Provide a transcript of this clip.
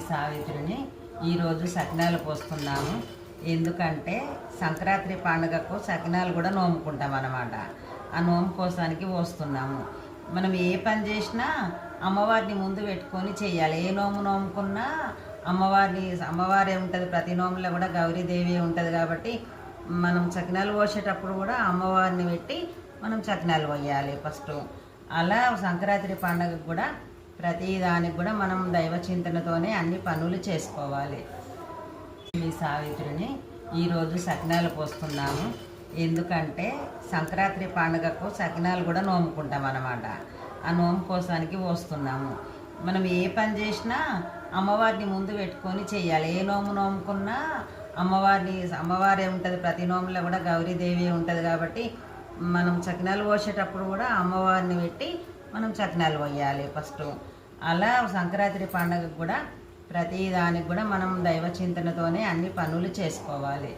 సావిత్రిని ఈరోజు సకినాలు పోస్తున్నాము. ఎందుకంటే సంక్రాంతి పండుగకు సకినాలు కూడా నోముకుంటాం అన్నమాట. ఆ నోము కోసానికి పోస్తున్నాము. మనం ఏ పని చేసినా అమ్మవారిని ముందు పెట్టుకొని చేయాలి. ఏ నోము నోముకున్నా అమ్మవారే ఉంటుంది. ప్రతి నోములో కూడా గౌరీదేవి ఉంటుంది. కాబట్టి మనం సకినాలు పోసేటప్పుడు కూడా అమ్మవారిని పెట్టి మనం సకినాలు పోయాలి ఫస్ట్. అలా సంక్రాంతి పండుగకు కూడా ప్రతి దానికి కూడా మనం దైవ చింతనతోనే అన్ని పనులు చేసుకోవాలి. మీ సావిత్రిని ఈరోజు సకినాలు పోస్తున్నాము. ఎందుకంటే సంక్రాంతి పండుగకు సకినాలు కూడా నోముకుంటాం అన్నమాట. ఆ నోము కోసానికి పోస్తున్నాము. మనం ఏ పని చేసినా అమ్మవారిని ముందు పెట్టుకొని చేయాలి. ఏ నోము నోముకున్నా అమ్మవారే ఉంటుంది. ప్రతి నోములో కూడా గౌరీదేవి ఉంటుంది. కాబట్టి మనం సకినాలు పోసేటప్పుడు కూడా అమ్మవారిని పెట్టి మనం సకినాలు పోయాలి ఫస్ట్. అలా సంక్రాంతి పండుగకు కూడా ప్రతి దానికి కూడా మనం దైవ చింతనతోనే అన్ని పనులు చేసుకోవాలి.